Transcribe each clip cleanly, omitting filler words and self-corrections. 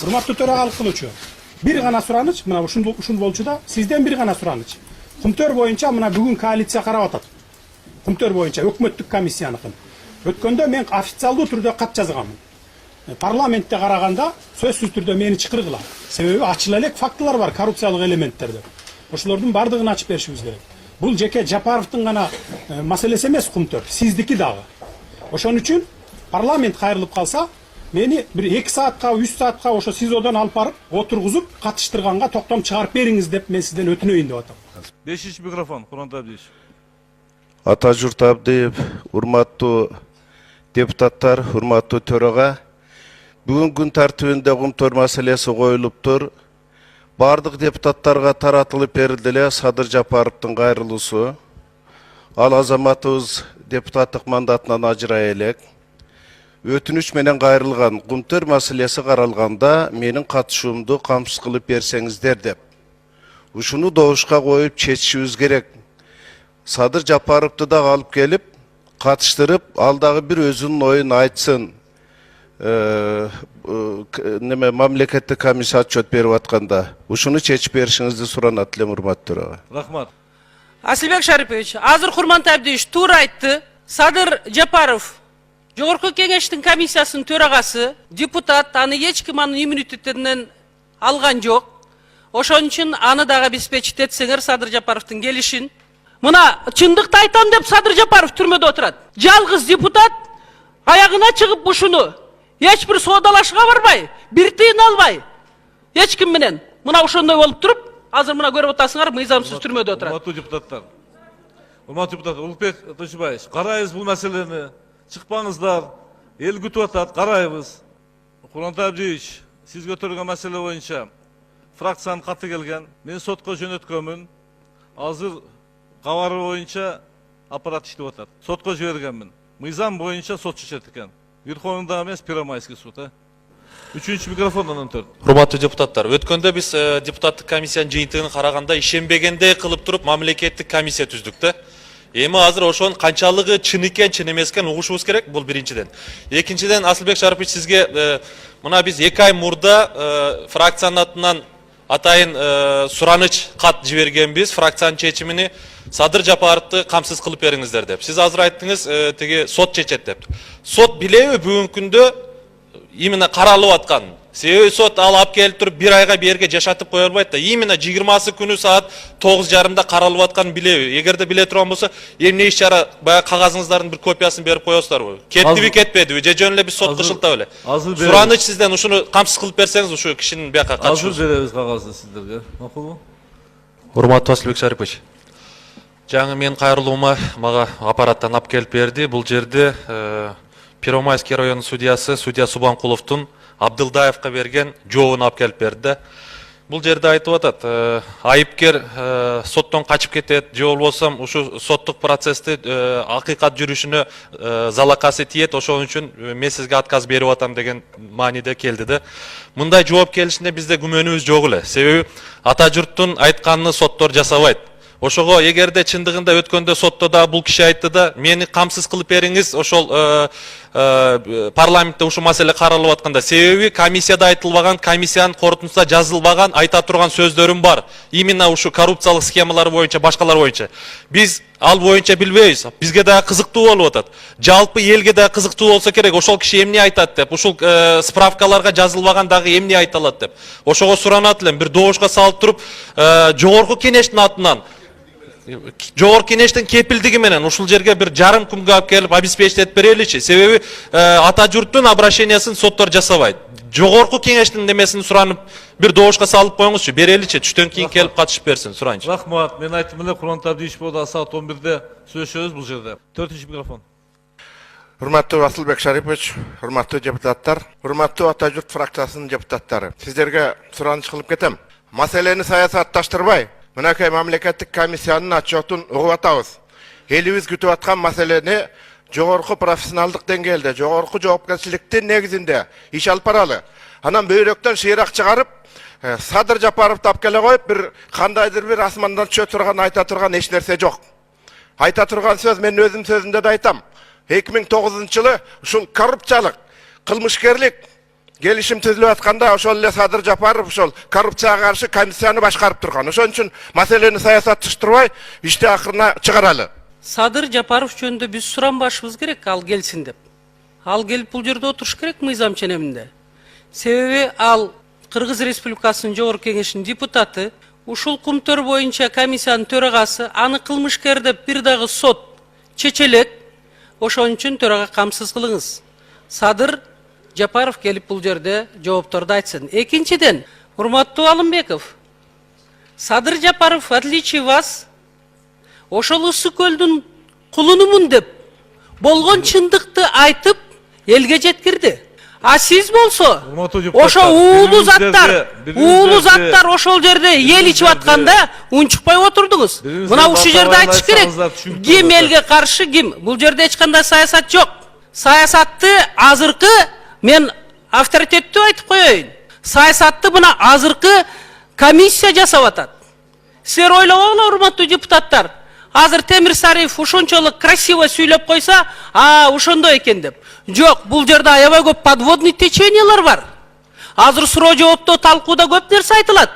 Урматтуу төрагалык кылуучу. Бир гана сураныч, мына ушул болчу да, сизден бир гана сураныч. Кумтөр боюнча мына бүгүн коалиция карап атат. Кумтөр боюнча өкмөттүк комиссияныкын. Өткөндө мен официалдуу түрдө кат жазганмын. Парламентте караганда сөзсүз түрдө мени чакыргыла. Себеби ачыла элек фактылар бар, коррупциялык элементтерде. Ошолордун бардыгын ачып беришибиз керек. Бул жеке Жапаровдун гана маселеси эмес Кумтөр, сиздики дагы. Ошон үчүн парламент кайрылып калса, мени бир 2 саатка, 3 саатка ошо СИЗОдон алып барып, отургузуп, катыштырганга токтом чыгарып бериңиз деп мен сизден өтүнөйүн деп атам. 5-ші микрофон, Курмантай Абдиевич. Атажурт Абдиев, урматтуу депутаттар, урматтуу төрага. Бүгүн күн тартибинде Кумтөр маселеси коюлуптур. Бардык депутаттарга таратылып берилди эле Садыр Жапаровдун кайрылуусу. Ал азаматыбыз депутаттык мандатынан ажырай элек. Өтүнүч менен кайрылган Кумтөр маселеси каралганда менин катышуумду камсыз кылып берсеңиздер деп. Ушуну добушка коюп чечишибиз керек. Садыр Жапаровду да алып келип, катыштырып, ал дагы бир өзүнүн оюн айтсын. Мамлекеттик комиссия отчет берип атканда. Ушуну чечип беришиңизди суранат элем, урматтуу төрага. Рахмат. Асылбек Шарипович, азыр Курмантай Абдиевич туура айтты. Садыр Жапаров Жогорку кеңештин комиссиясынын төрагасы, депутат, аны эч ким анын иммунитетинен алган жок. Ошон үчүн аны дагы обеспечить этсеңер Садыр Жапаровдун келишин. Мына чындыкты айтам деп Садыр Жапаров түрмөдө отурат. Жалгыз депутат аягына чыгып ушуну эч бир соодалашууга барбай, бир тыйын албай, эч ким менен мына ошондой болуп туруп, азыр мына көрүп атасыңар, мыйзамсыз түрмөдө отурат. Урматтуу депутаттар. Урматтуу депутат Улукбек Тошубаевич, карайбыз бул маселени. Чыкпаңыздар. Эл күтүп атат, карайбыз. Курмантай Абдиевич, сиз көтөргөн маселе боюнча фракциянын каты келген. Мен сотко жөнөткөнмүн. Азыр кабары боюнча аппарат иштеп атат. Сотко жибергенмин. Мыйзам боюнча сот чечет экен. Верховный эмес, Первомайский суд. 3-чү микрофондан өтөр. Урматтуу депутаттар, өткөндө биз депутаттык комиссиянын жыйынтыгын караганда ишенбегендей кылып туруп мамлекеттик комиссия түздүк да. Эми азыр ошонун канчалыгы чын экен, чын эмес экен угушубуз керек, бул биринчиден. Экинчиден, Асылбек Шарипович, сизге мына биз 2 ай мурда фракциянын атынан атайын сураныч кат жибергенбиз, фракциянын чечимини Садыр Жапаровду камсыз кылып бериңиздер деп. Сиз азыр айттыңыз, теги сот чечет деп. Сот билеби бүгүнкү күндө именно каралып аткан. Себеби сот алып келип туруп 1 айга берге жашатып кое албайт да. Именно 20 күнү саат 9:30 каралып атканын билеби. Эгерде биле турган болсо, эмне иш чара баягы кагазыңыздардын бир копиясын берип коесуздарбы? Кеттиби, кетпедиби? Же жөн эле биз сот кышылтап эле? Сураныч сизден ушуну камсыз кылып берсеңиз, ушу кишинин бияка катышуу. Азыр беребиз кагазды сиздерге. Макулбу? Урматтуу Асылбек Шарипович, жаңы мен кайрылуума мага аппараттан алып келип берди. Бул жерде Первомайский районунун судья Субанкуловдун Абдылдаевка берген жообун алып келип берди. Бул жерде айтып атат, айыпкер соттон качып кетет, же болбосо ушу соттук процессти акыйкат жүрүшүнө залакасы тиет, ошон үчүн мен сизге отказ берип атам деген мааниде келди да. Мындай жооп келишинде бизде күмөнүбүз жок эле. Себеби ата журттун айтканын соттор жасабайт. Ошого эгерде чындыгында өткөндө сотто да бул киши айтты да, мени камсыз кылып бериңиз, ошол парламентте ушу маселе каралып атканда. Себеби комиссияда айтылбаган, комиссиянын корутундусунда жазылбаган, айта турган сөздөрүм бар. Именно ушу коррупциялык схемалар боюнча, башкалар боюнча. Биз ал боюнча билбейбиз. Бизге да кызыктуу болуп атат. Жалпы элге да кызыктуу болсо керек. Ошол киши эмне айтат деп, ушул справкаларга жазылбаган дагы эмне айта алат деп. Ошого суранат элем, бир добушка салып туруп, жогорку кеңештин атынан Жогорку кеңештин кепилдиги менен ушул жерге бир жарым күнгө алып келип обеспечить этип береличи. Себеби ата журттун обращениясын соттор жасабайт. Жогорку кеңештин немесин суранып бир добушка салып коюңузчу, береличи, түштөн кийин келип катышып берсин, сурайынчы. Рахмат. Мен айттым эле, Курмантай Абдиевич болду, саат 11-де сүйлөшөбүз бул жерде. 4-чү микрофон. Урматтуу Асылбек Шарипович, урматтуу депутаттар, урматтуу ата журт фракциясынын депутаттары. Сиздерге сураныч кылып кетем. Маселени саясатташтырбай, мынакей мамлекеттик комиссиянын отчетун угуп атабыз. Элибиз күтүп аткан маселени жогорку профессионалдык деңгээлде, жогорку жоопкерчиликтин негизинде иш алып баралы. Анан бөйрөктөн шыйрак чыгарып, Садыр Жапаровду алып келе коюп, бир кандайдыр бир асмандан түшө турган, айта турган эч нерсе жок. Айта турган сөз мен өзүм сөзүмдө да айтам. 2009 жылы ушул коррупциялык, кылмышкерлик Gelişim tüzülüp atkanda ошол эле Садыр Жапаров ошол коррупцияга каршы комиссияны башкарып турган. Ошон үчүн маселени саясатташтырбай, ишти акырына чыгаралы. Садыр Жапаров жөнүндө биз суранбашыбыз керек, ал келсин деп. Ал келип бул жерде отуруш керек мыйзам ченеминде. Себеби ал Кыргыз Республикасынын Жогорку Кеңешинин депутаты, ушул кумтөр боюнча комиссиянын төрагасы, аны кылмышкер деп бир дагы сот чечелет. Ошон үчүн төрага камсыз кылыңыз. Садыр Жапаров келип бул жерде жоопторду айтсын. Экинчиден, урматтуу Алымбеков, Садыр Жапаров, в отличие вас, ошол Ыссы көлдүн кулунумун деп болгон чындыкты айтып элге жеткирди. А сиз болсо, ошо уулуу заттар ошол жерде эл ичип атканда унчукпай отурдуңуз. Мына ушул жерде айтыш керек. Ким элге каршы, ким? Бул жерде эч кандай саясат жок. Саясатты азыркы мен авторитеттүү айтып коеюн. Саясатты мына азыркы комиссия жасап атат. Силер ойлобогула, урматтуу депутаттар. Азыр Темир Сариев ушунчалык красиво сүйлөп койса, ошондой экен деп. Жок, бул жерде аябай көп подводный течениялар бар. Азыр суроо жооптоо талкууда көп нерсе айтылат.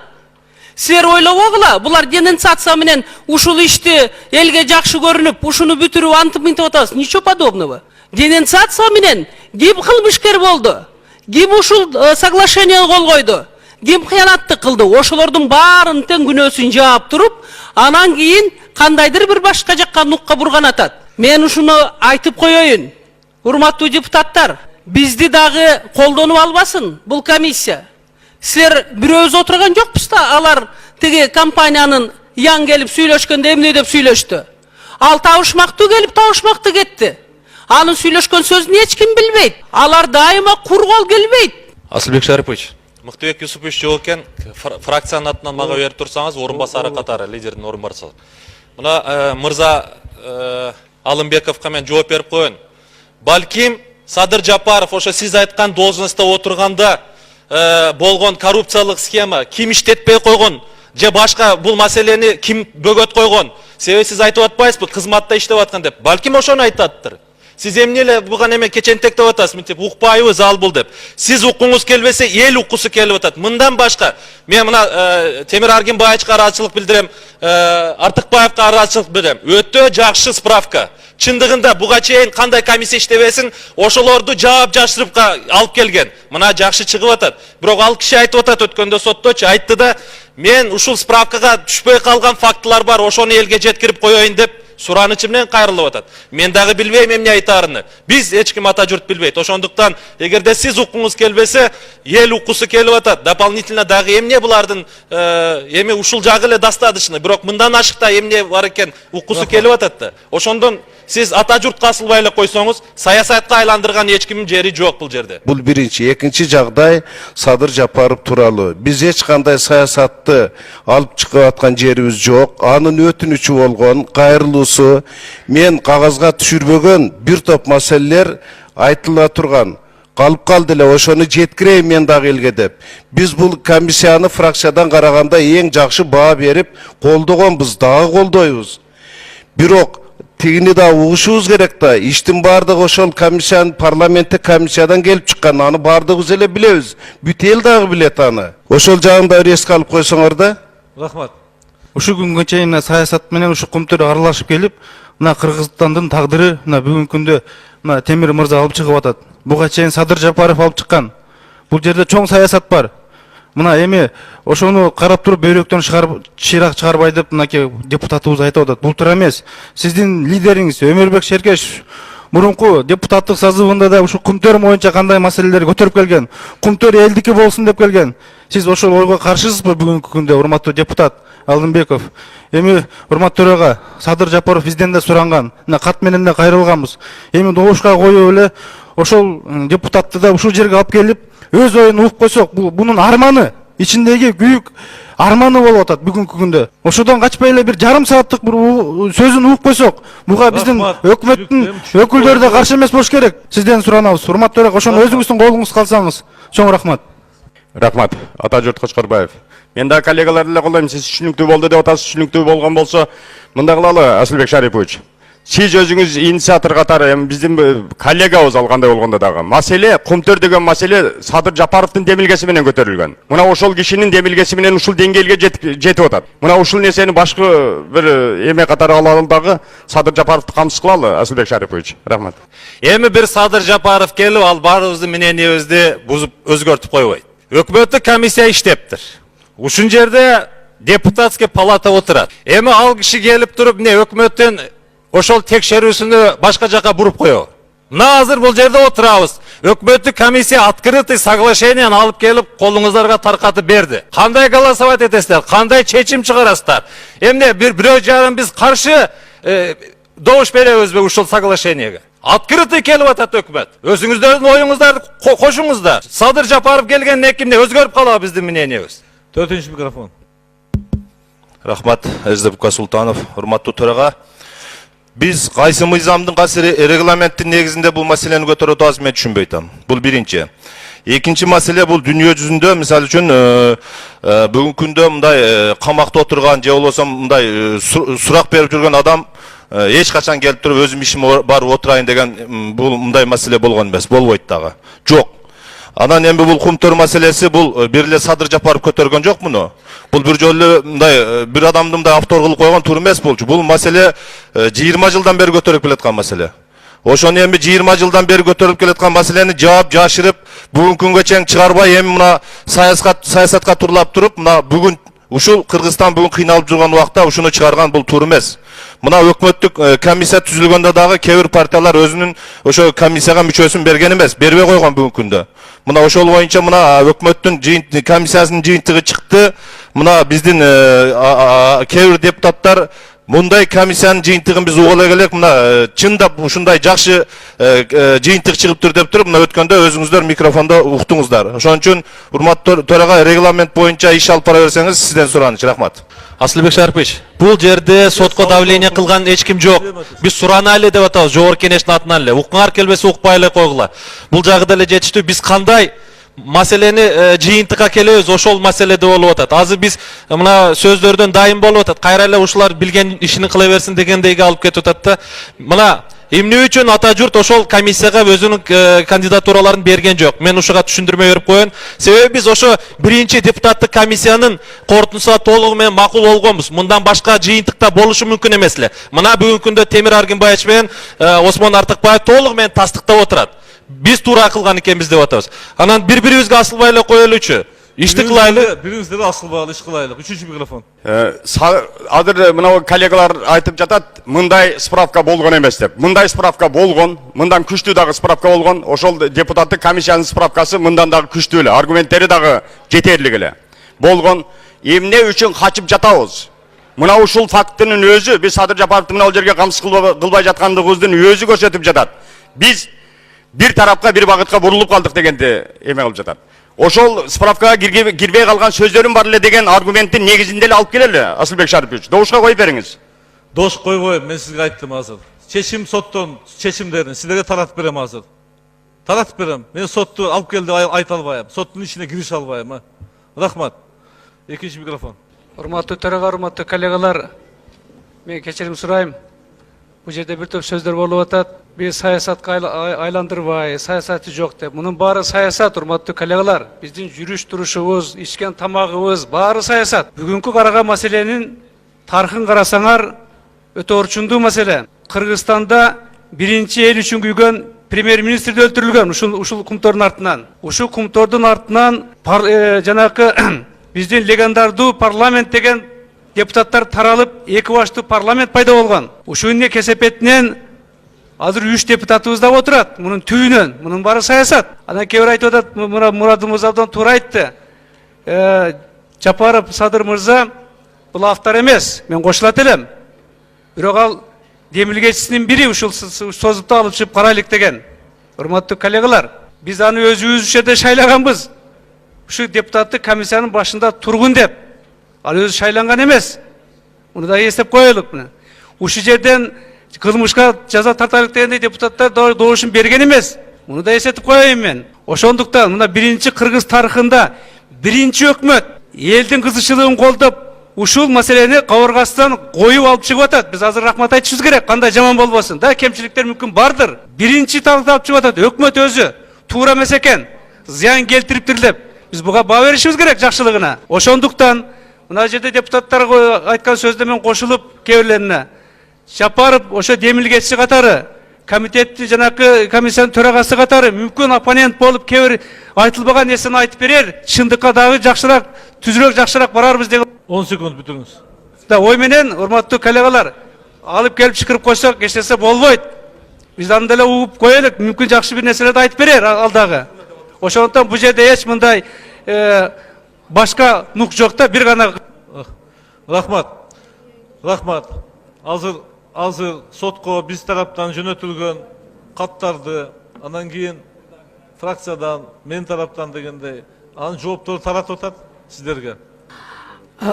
Силер ойлобогула, булар денонсация менен ушул ишти элге жакшы көрүнүп, ушуну бүтүрүп антып мынтип атабыз. Ничего подобного. Денонсация менен ким кылмышкер болду? Ким ушул соглашение кол койду? Ким кыянатты кылды? Ошолордун баарын тең күнөөсүн жаап туруп, анан кийин кандайдыр бир башка жакка нукка бурган атат. Мен ушуну айтып коеюн. Урматтуу депутаттар, бизди дагы колдонуп албасын бул комиссия. Силер бирөөбүз отурган жокпуз да, алар тиги компаниянын яң келип сүйлөшкөндө эмне деп сүйлөштү. Ал табышмактуу келип табышмактуу кетти. Анын сүйлөшкөн сөзүн эч ким билбейт. Алар дайыма кургол келбейт. Асылбек Шарипович, Мыктыбек Юсупович жок экен, фракциянын атынан мага берип турсаңыз, орун басары катары, лидердин орун басары. Мына мырза Алымбековго мен жооп берип коеюн. Балким Садыр Жапаров ошо сиз айткан должността отурганда болгон коррупциялык схема ким иштетпей койгон же башка бул маселени ким бөгөт койгон? Себеби сиз айтып атпайсызбы, кызматта иштеп аткан деп. Балким ошону айтаттыр. Сиз эмне эле буга эме кечентектеп атасыз, мынтип укпайбыз ал бул деп. Сиз укуңуз келбесе, эл уккусу келип атат. Мындан башка мен мына Темир Аргенбаевичке ыраазычылык билдирем, Артыкбаевге ыраазычылык билдирем. Өтө жакшы справка. Чындыгында буга чейин кандай комиссия иштебесин, ошолорду жаап жашырыпка алып келген. Мына жакшы чыгып атат. Бирок ал киши айтып атат өткөндө сотточу айтты да, мен ушул справкага түшпөй калган фактылар бар, ошону элге жеткирип коеюн деп суранычы менен кайрылып атат. Мен дагы билбейм эмне айтарыны. Биз эч ким ата журт билбейт. Ошондуктан эгерде сиз укуңуз келбесе, эл уккусу келип атат. Дополнительно дагы эмне булардын эми ушул жагы эле достаточно. Бирок мындан ашыкта эмне бар экен уккусу келип атат да. Ошондон сиз ата журтка асылбай эле койсоңуз, саясатка айландырган эч кимдин жери жок бул жерде. Бул биринчи, экинчи жагдай Садыр Жапаров тууралуу. Биз эч кандай саясатты алып чыгып аткан жерибиз жок. Анын өтүнүчү болгон, кайрылуусу, мен кагазга түшүрбөгөн бир топ маселелер айтыла турган. Калып калды эле, ошону жеткирейин мен дагы элге деп. Биз бул комиссияны фракциядан караганда эң жакшы баа берип колдогонбуз, дагы колдойбуз. Бирок тигини да угушубуз керек да, иштин бардыгы ошол комиссиянын парламенттик комиссиядан келип чыккан, аны бардыгыбыз эле билебиз. Бүт эл дагы билет аны. Ошол жагын да эске алып койсоңор да. Рахмат. Ушу күнгө чейин саясат менен ушу кумтөр аралашып келип, мына Кыргызстандын тагдыры мына бүгүнкү күндө мына Темир мырза алып чыгып атат. Буга чейин Садыр Жапаров алып чыккан. Бул жерде чоң саясат бар. Мына эми ошону карап туруп бөйрөктөн чыйрак чыгарбай деп мынакей депутатыбыз айтып атат. Бул туура эмес. Сиздин лидериңиз Өмүрбек Шеркешев мурунку депутаттык созывында да ушу кумтөр боюнча кандай маселелер көтөрүп келген. Кумтөр элдики болсун деп келген. Сиз ошол ойго каршысызбы бүгүнкү күндө, урматтуу депутат Алымбеков? Эми урматтуу төрага Садыр Жапаров бизден да суранган. Мына кат менен да кайрылганбыз. Эми добушка коюп эле ошол депутатты да ушул жерге алып келип өз оюн угуп койсок, бунун арманы, ичиндеги күйүк арманы болуп атат бүгүнкү күндө. Ошодон качпай эле бир жарым сааттык бир сөзүн угуп койсок, буга биздин өкмөттүн өкүлдөрү да каршы эмес болуш керек. Сизден суранабыз. Урматтуу төрага ошону өзүңүздүн колуңузга калсаңыз, чоң рахмат. Рахмат, ата журт Кочкорбаев. Мен да коллегалар эле колдойм, сиз түшүнүктүү болду деп атасыз. Түшүнүктүү болгон болсо, мында кылалы, Асылбек Шарипович. Сиз өзүңүз инициатор катары эми биздин коллегабыз алгандай болгондо дагы маселе Кумтөр деген маселе Садыр Жапаровдун демилгеси менен көтөрүлгөн. Мына ошол кишинин демилгеси менен ушул деңгээлге жетип атат. Мына ушул нерсени башкы бир эме катары алалы дагы Садыр Жапаровду камсыз кылалы, Асылбек Шарипович. Рахмат. Эми бир Садыр Жапаров келип ал баарыбыздын мененибизди бузуп өзгөртүп койбойт. Өкмөттүк комиссия иштептир. Ушун жерде депутатский палата отурат. Эми ал киши келип туруп эмне өкмөттүн ошол текшерүүсүнү башка жака буруп коебу. Мына азыр бул жерде отурабыз. Өкмөттүк комиссия открытый соглашениени алып келип колуңуздарга таркатып берди. Кандай голосовать этесиздер? Кандай чечим чыгарасыздар? Эмне бирөө жагын биз каршы добуш беребизби ушул соглашениеге? Открытый келип атат өкмөт. Өзүңүздөрдүн оюңуздарды кошуңуздар. Садыр Жапаров келгенден кийин өзгөрүп калабы биздин мененибиз. 4-нчү микрофон. Рахмат, Эздебука Султанов, урматтуу төрага. Biz qaysı mizamdın qaysı reglamentin negizinde bu meseleni götürüp atabız men düşünbөй атам. Бұл birinci. Екінші мәселе бұл дүние жүзінде, misal үшін бүгінгі күндө мындай камакта отырған, же болбосо мындай сурак берип жүргөн адам эч качан келип туруп өзүм ишим бар отурайын деген бул мындай маселе болгон эмес, болбойт дагы. Жок. Анан эми бул Кумтөр маселеси бул бир эле Садыр Жапаров көтөргөн жок муну. Бул бир жолу мындай бир адамды мындай автор кылып койгон тур эмес болчу. Бул маселе 20 жылдан бери көтөрүлүп келаткан маселе. Ошону эми 20 жылдан бери көтөрүлүп келаткан маселени жаап жашырып, бүгүнкү күнгө чейин чыгарбай эми мына саясатка турлап туруп, мына бүгүн ушул Кыргызстан бүгүн кыйналып жүргөн убакта ушуну чыгарган бул туура эмес. Мына өкмөттүк комиссия түзүлгөндө дагы кээ бир партиялар өзүнүн ошо комиссияга мүчөсүн берген эмес, бербей койгон бүгүнкү күндө. Мына ошол боюнча мына өкмөттүн комиссиясынын жыйынтыгы чыкты. Мына биздин кээ бир депутаттар мындай комиссиянын жыйынтыгын биз угула элек, мына чындап ушундай жакшы жыйынтык чыгыптыр деп туруп, мына өткөндө өзүңүздөр микрофондо уктуңуздар. Ошон үчүн урматтуу төрага регламент боюнча иш алып бара берсеңиз сизден сураныч. Рахмат. Асылбек Шарипович, бул жерде сотко давление кылган эч ким жок. Биз суранайлы деп атабыз, жогорку кеңештин атынан эле. Укуңар келбесе укпай эле койгула. Бул жагы деле жетиштүү. Биз кандай маселени жыйынтыкка келебиз, ошол маселеде болуп атат. Азыр биз мына сөздөрдөн дайым болуп атат. Кайра эле ушулар билген ишин кыла берсин дегендейге алып кетип атат да. Мына эмне үчүн ата журт ошол комиссияга өзүнүн кандидатураларын берген жок? Мен ушуга түшүндүрмө берип коеюн. Себеби биз ошо биринчи депутаттык комиссиянын корутундусуна толугу менен макул болгонбуз. Мындан башка жыйынтыкта болушу мүмкүн эмес эле. Мына бүгүнкү күндө Темир Аргынбаевич менен Осмон Артыкбаев толугу менен тастыктап отурат. Биз туура кылган экенбиз деп атабыз. Анан бири-бирибизге асылбай эле коелучу. Ишти кылайлы. Бириңиздер асылбагыла иш кылайлы. 3-нчү микрофон. Азыр мына коллегалар айтып жатат, мындай справка болгон эмес деп. Мындай справка болгон, мындан күчтүү дагы справка болгон. Ошол депутаттык комиссиянын справкасы мындан дагы күчтүү эле, аргументтери дагы жетерлик эле. Болгон. Эмне үчүн качып жатабыз? Мына ушул фактынын өзү биз Садыр Жапаровду мына жерге камсыз кылбай жаткандыгыбыздын өзү көрсөтүп жатат. Биз bir tarafka bir bagытка бурулуп калдык дегенди эме кылып жатат. Ошол справкага кирбей калган сөздөрүм бар эле деген аргументтин негизинде эле алып келели, Асылбек Шарипович. Добушка коюп бериңиз. Дош койбойм, мен сизге айттым азыр. Чечим соттон чечимдерин силерге таратып берем азыр. Таратып берем. Мен сотту алып келди айта албайм. Соттун ичине кирише албайм. Рахмат. 2-нчи микрофон. Урматтуу төрага, урматтуу коллегалар, мен кечирим сурайм. Бул жерде бир топ сөздөр болуп атат. Биз саясатка айландырбай, саясаты жок деп. Мунун баары саясат, урматтуу коллегалар. Биздин жүрүш турушубуз, ичкен тамагыбыз баары саясат. Бүгүнкү караган маселенин тарыхын карасаңар, өтө орчундуу маселе. Кыргызстанда биринчи эл үчүн күйгөн премьер-министр өлтүрүлгөн ушул Кумтордун артынан. Ушул Кумтордун артынан жанакы биздин легендардуу парламент деген депутаттар таралып, эки баштуу парламент пайда болгон. Ушунун кесепетинен азыр 3 депутатыбыз да отурат. Мунун түбүнөн, мунун баары саясат. Анан кээ бир айтып атат, Мурадымыз абдан туура айтты. Жапаров Садыр мырза бул автор эмес. Мен кошулат элем. Бирок ал демилгечисинин бири ушул созупту алып чыгып карайлык деген. Урматтуу коллегалар, биз аны өзүбүз жерде шайлаганбыз. Ушу депутаттык комиссиянын башында тургун деп. Ал өзү шайланган эмес. Муну да эстеп коелук. Ушул жерден кылмышка жаза тартайлык дегенде депутаттар добушун берген эмес. Муну да эсетип коеюн мен. Ошондуктан мына биринчи Кыргыз тарыхында биринчи өкмөт элдин кызыкчылыгын колдоп, ушул маселени кабыргасынан коюп алып чыгып атат. Биз азыр рахмат айтышыбыз керек. Кандай жаман болбосун. Да, кемчиликтер мүмкүн бардыр. Биринчи талап чыгып атат. Өкмөт өзү туура эмес экен. Зыян келтириптир деп. Биз буга баа беришибиз керек жакшылыгына. Ошондуктан мына жерде депутаттар айткан сөздө мен кошулуп кээ бирлерине Жапаров ошо демилгечи катары, комитетти жанакы комиссиянын төрагасы катары мүмкүн оппонент болуп кээ бир айтылбаган нерсени айтып берер. Чындыкка дагы жакшыраак, түзүрөөк жакшыраак барарбыз деген 10 секунд бүтүрүңүз. да ой менен урматтуу коллегалар алып келип чакырып койсок эч нерсе болбойт. Биз аны деле угуп коелук, мүмкүн жакшы бир нерселерди айтып берер алдагы. Ошондуктан бул жерде эч мындай башка нук жок да, бир гана. Рахмат. Рахмат. Азыр сотко биз тараптан жөнөтүлгөн каттарды, анан кийин фракциядан, мен тараптан дегендей, анын жооптору таратып атат сиздерге.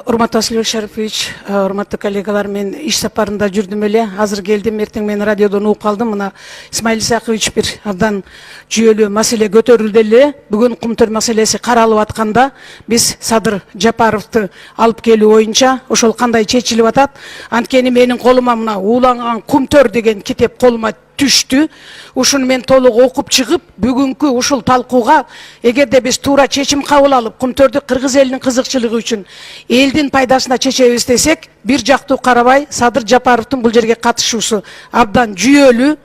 Урматтуу Асылбек Шарипович, урматтуу коллегалар, мен иш сапарында жүрдүм эле. Азыр келдим, эртең мен радиодон угуп калдым. Мына Исмаил Исакович бир абдан жүйөлүү маселе көтөрүлдү эле. Бүгүн кумтөр маселеси каралып атканда, биз Садыр Жапаровду алып келүү боюнча ошол кандай чечилип атат. Анткени менин колума мына Ууланган кумтөр деген китеп колума түштү. Ушуну мен толук окуп чыгып, бүгүнкү ушул талкууга эгерде биз туура чечим кабыл алып, кумтөрдү кыргыз элинин кызыкчылыгы үчүн элдин пайдасына чечебиз десек, бир жактуу карабай Садыр Жапаровдун бул жерге катышуусу абдан жүйөлүү.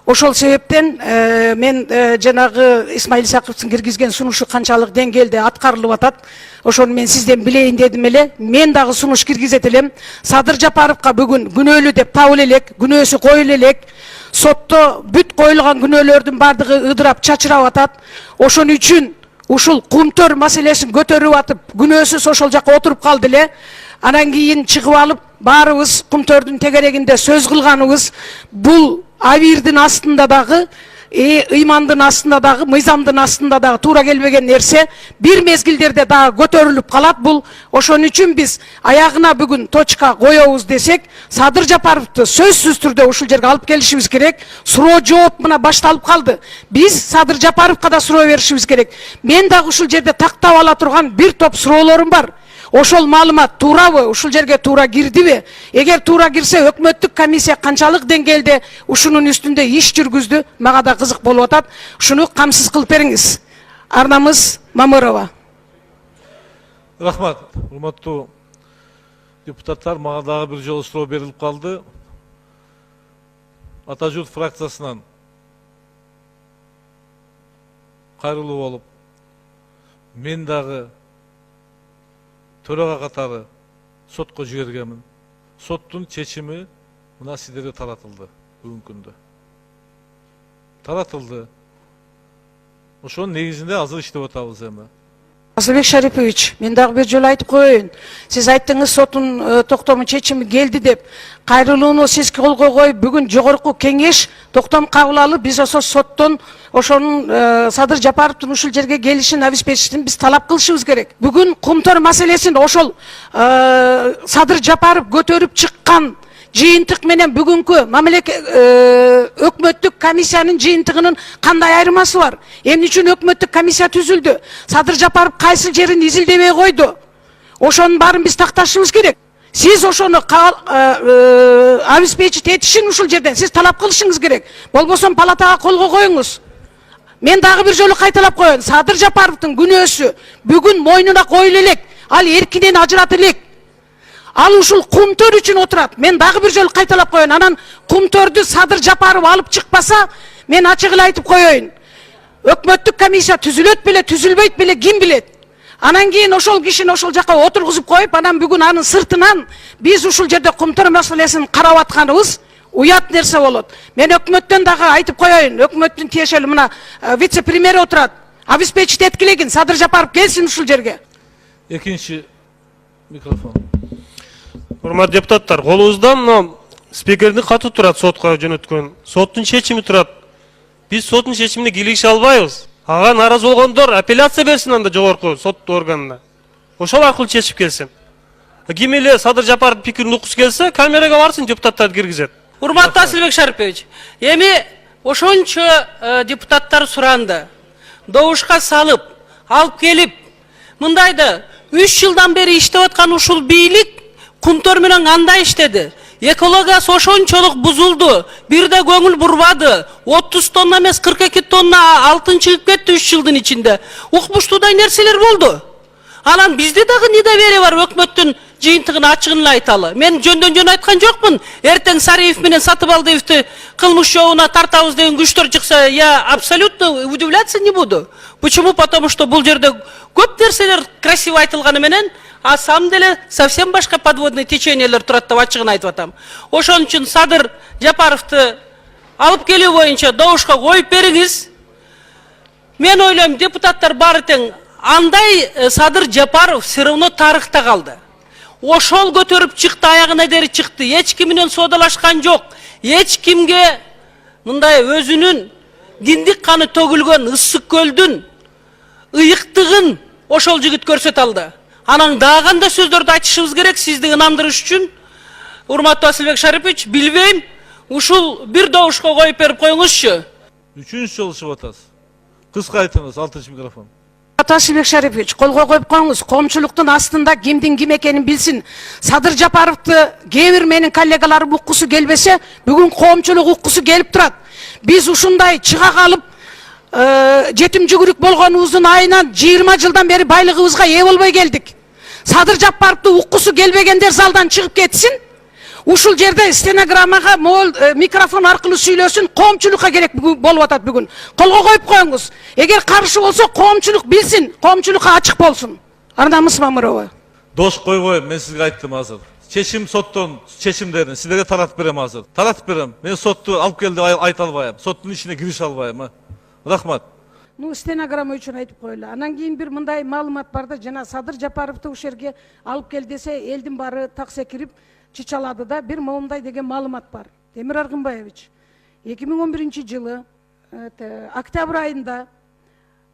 Ошол себептен мен жанагы Исмаил Исаковдун киргизген сунушу канчалык деңгээлде аткарылып атат, ошону мен сизден билейин дедим эле. Мен дагы сунуш киргизет элем. Садыр Жапаровга бүгүн күнөөлүү деп табыла элек, күнөөсү коюла элек. Сотто бүт коюлган күнөөлөрдүн бардыгы ыдырап чачырап атат. Ошон үчүн ушул кумтөр маселесин көтөрүп атып, күнөөсүз ошол жакка отуруп калды эле. Анан кийин чыгып алып, баарыбыз кумтөрдүн тегерегинде сөз кылганыбыз бул Авирдин астында дагы, ыймандын астында дагы, мыйзамдын астында дагы туура келбеген нерсе бир мезгилдерде дагы көтөрүлүп калат. Бул ошон үчүн биз аягына бүгүн точка коебуз десек, Садыр Жапаровду сөзсүз түрдө ушул жерге алып келишибиз керек. Суроо жооп мына башталып калды. Биз Садыр Жапаровга да суроо беришибиз керек. Мен дагы ушул жерде тактап ала турган бир топ суроолорум бар. Ошол маалымат туурабы, ушул жерге туура кирдиби? Эгер туура кирсе, өкмөттүк комиссия канчалык деңгээлде ушунун үстүндө иш жүргүздү? Мага да кызык болуп атат. Ушуну камсыз кылып бериңиз. Арнамыз Мамырова. Рахмат. Урматтуу депутаттар, мага дагы бир жолу суроо берилип калды. Ата журт фракциясынан кайрылуу болуп, мен дагы төрага катары сотко жибергенмин. Соттун чечими мына сиздерге таратылды бүгүнкү күндө. Таратылды. Ошонун негизинде азыр иштеп атабыз эми. Асылбек Шарипович, мен дагы бир жолу айтып коеюн. Сиз айттыңыз соттун токтому чечими келди деп. Кайрылууну сиз колго коюп, бүгүн жогорку кеңеш токтом кабыл алып, биз ошо соттон ошонун Садыр Жапаровдун ушул жерге келишин обеспечитин биз талап кылышыбыз керек. Бүгүн кумтөр маселесин ошол Садыр Жапаров көтөрүп чыккан жыйынтык менен бүгүнкү өкмөттүк комиссиянын жыйынтыгынын кандай айырмасы бар? Эмне үчүн өкмөттүк комиссия түзүлдү? Садыр Жапаров кайсы жерин изилдебей койду? Ошонун баарын биз такташыбыз керек. Сиз ошону обеспечить этишин ушул жерден сиз талап кылышыңыз керек. Болбосо палатага колго коюңуз. Мен дагы бир жолу кайталап коеюн. Садыр Жапаровдун күнөөсү бүгүн мойнуна коюла элек. Ал эркинен ажырата элек. Ал ушул кумтөр үчүн отурат. Мен дагы бир жолу кайталап коеюн. Анан кумтөрдү Садыр Жапаров алып чыкпаса, мен ачык эле айтып коеюн. Өкмөттүк комиссия түзүлөт беле, түзүлбөйт беле, ким билет? Анан кийин ошол кишини ошол жака отургузуп коюп, анан бүгүн анын сыртынан биз ушул жерде кумтөр маселесин карап атканыбыз уят нерсе болот. Мен өкмөттөн дагы айтып коеюн. Өкмөттүн тиешелүү мына вице-премьер отурат. Обеспечить эткилегин, Садыр Жапаров келсин ушул жерге. Экинчи микрофон. Урматтуу депутаттар, колубузда спикердин каты турат сотко жөнөткөн. Соттун чечими турат. Биз соттун чечимине кийлигише албайбыз. Ага нааразы болгондор апелляция берсин анда жогорку сот органына. Ошол аркылуу чечип келсин. Ким эле Садыр Жапаров пикирин уккусу келсе, камерага барсын, депутаттарды киргизет. Урматтуу Асылбек Шарипович, эми ошончо депутаттар суранды. Добушка салып, алып келип, мындайда 3 жылдан бери иштеп аткан ушул бийлик Kumtör menен kандай иштеди? Экологиясы ошончолук бузулду. Бир да көңүл бурбады. 30 тонна эмес 42 тонна алтын чыгып кетти 3 жылдын ичинде. Укмуштуудай нерселер болду. Анан бизде дагы недоверие бар өкмөттүн жыйынтыгын ачыгын эле айталы. Мен жөндөн жөн айткан жокмун. Эртең Сариев менен Сатыбалдиевди кылмыш жобуна тартабыз деген күчтөр чыкса, я абсолютно удивляться не буду. Почему? Потому что бул жерде көп нерселер красиво айтылганы менен, а самом деле совсем башка подводный течениелер турат деп ачыгын айтып атам. Ошон үчүн Садыр Жапаровду алып келүү боюнча добушка коюп бериңиз. Мен ойлойм, депутаттар баары тең. Андай Садыр Жапаров все равно тарыхта калды. Ошол көтөрүп чыкты, аягына дери чыкты. Эч ким менен соодалашкан жок. Эч кимге мындай өзүнүн диндик каны төгүлгөн Ысык көлдүн ыйыктыгын ошол жигит көрсөтө алды. Анан дагы кандай сөздөрдү айтышыбыз керек сизди ынандырыш үчүн? Урматтуу Асылбек Шарипович, билбейм, ушул бир добушка коюп берип коюңузчу. 3-нчү жолу чыгып атасыз. Кыска айтыңыз, 6-чы микрофон. Асылбек Шарипович, колго коюп коюңуз, коомчулуктун астында кимдин ким экенин билсин. Садыр Жапаровду кээ бир менин коллегаларым уккусу келбесе, бүгүн коомчулук уккусу келип турат. Биз ушундай чыга калып, жетим жүгүрүк болгонубуздун айынан 20 жылдан бери байлыгыбызга ээ болбой келдик. Садыр Жапаровду уккусу келбегендер залдан чыгып кетсин. Ушул жерде стенограммага микрофон аркылуу сүйлөсүн, коомчулукка керек болуп атат бүгүн. Колго коюп коюңуз. Эгер каршы болсо коомчулук билсин, коомчулукка ачык болсун. Арнамыз Мамырова. Дош койбойм, мен сизге айттым азыр. Чечим соттон чечимдерин силерге таратып берем азыр. Таратып берем. Мен сотту алып кел деп айта албайм. Соттун ичине кирише албайм. Рахмат. Стенограмма үчүн айтып койлу. Анан кийин бир мындай маалымат бар да, жана Садыр Жапаровду ушул жерге алып кел десе, элдин баары так секирип чычалады да, бир момундай деген маалымат бар. Темир Аргынбаевич, 2011 жылы октябрь айында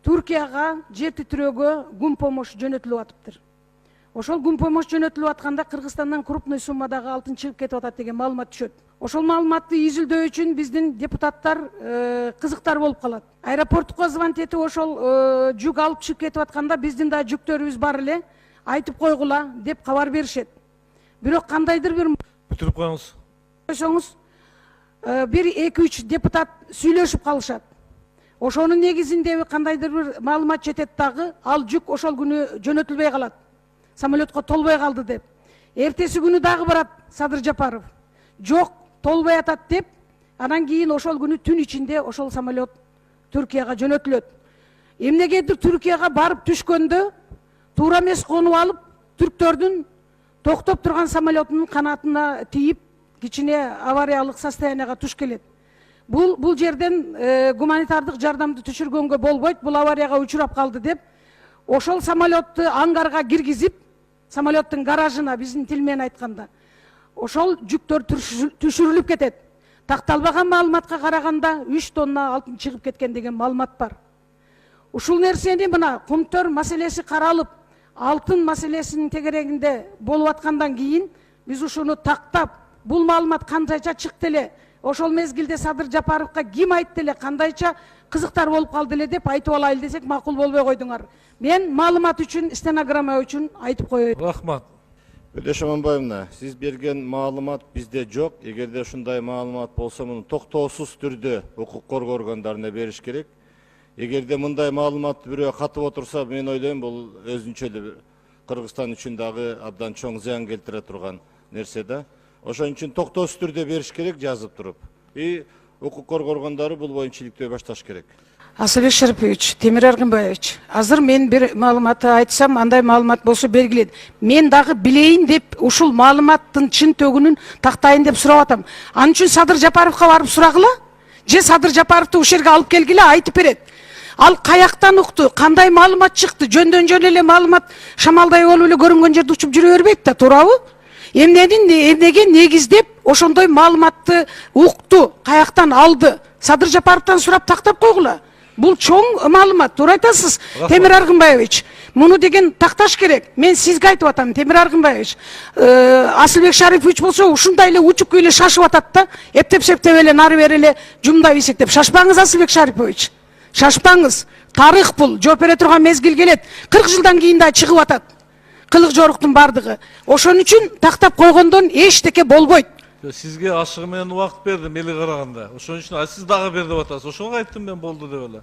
Түркияга жер титирөөгө гум помощь жөнөтүлүп атыптыр. Ошол гум помощь жөнөтүлүп атканда Кыргызстандан крупный суммадагы алтын чыгып кетип атат деген маалымат түшөт. Ошол маалыматты изилдөө үчүн биздин депутаттар кызыктар болуп калат. Аэропортко звонить этип ошол жүк алып чыгып кетип атканда биздин да жүктөрүбүз бар эле, айтып койгула деп кабар беришет. Бирок кандайдыр бир бүтүрүп коюңуз. Койсоңуз, бир 2-3 депутат сүйлөшүп калышат. Ошонун негизинде кандайдыр бир маалымат жетет дагы, ал жүк ошол күнү жөнөтүлбөй калат. Самолетко толбой калды деп. Эртеси күнү дагы барат Садыр Жапаров. Жок, толбой атат деп, анан кийин ошол күнү түн ичинде ошол самолет Түркияга жөнөтүлөт. Эмнегедир Түркияга барып түшкөндө туура эмес конуп алып, түрктөрдүн токтоп турган самолетунун канатына тийип, кичине авариялык состоянияга туш келет. Бул жерден гуманитардык жардамды түшүргөнгө болбойт, бул аварияга учурап калды деп, ошол самолетту ангарга киргизип, самолеттун гаражына биздин тил менен айтканда, ошол жүктөр түшүрүлүп кетет. Такталбаган маалыматка караганда 3 тонна алтын чыгып кеткен деген маалымат бар. Ушул нерсени мына Кумтөр маселеси каралып, алтын маселесинин тегерегинде болуп аткандан кийин биз ушуну тактап, бул маалымат кандайча чыкты эле, ошол мезгилде Садыр Жапаровга ким айтты эле, кандайча кызыктар болуп калды эле деп айтып алайлы десек макул болбой койдуңар. Мен маалымат үчүн, стенограмма үчүн айтып коёюн. Рахмат. Бөлөш Аманбаевна, сиз берген маалымат бизде жок. Эгерде ушундай маалымат болсо, муну токтоосуз түрдө укук коргоо органдарына бериш керек. Эгерде мындай маалыматты бирөө катып отурса, мен ойлойм, бул өзүнчө эле Кыргызстан үчүн дагы абдан чоң зыян келтире турган нерсе да. Ошон үчүн токтоосуз түрдө бериш керек, жазып туруп. И укук коргоо органдары бул боюнча иликтөө башташ керек. Асылбек Шарипович, Темир Аргынбаевич, азыр мен бир маалыматты айтсам, андай маалымат болсо белгилет. Мен дагы билейин деп, ушул маалыматтын чын төгүнүн тактайын деп сурап атам. Анын үчүн Садыр Жапаровго барып сурагыла, же Садыр Жапаровду ушул жерге алып келгиле, айтып берет. Ал каяктан укту, кандай маалымат чыкты, жөндөн жөн эле маалымат шамалдай болуп эле көрүнгөн жерде учуп жүрө бербейт да, туурабы? Эмнеге негиздеп ошондой маалыматты укту, каяктан алды? Садыр Жапаровдон сурап тактап койгула. Бул чоң маалымат, туура айтасыз, Темир Аргынбаевич. Муну деген такташ керек. Мен сизге айтып атам, Темир Аргынбаевич. Асылбек Шарипович болсо ушундай эле учуп эле шашып атат да, эптеп-септеп эле нары бери эле жумдап эсектеп. Шашпаңыз, Асылбек Шарипович. Шашпаңыз. Тарых бул, жооп бере турган мезгил келет. 40 жылдан кийин да чыгып атат. кылык жоруктун бардыгы. Ошон үчүн тактап койгондон эчтеке болбойт. Сизге ашыгы менен убакыт бердим эли караганда. Ошон үчүн сиз дагы бер деп атасыз. Ошого айттым мен болду деп эле.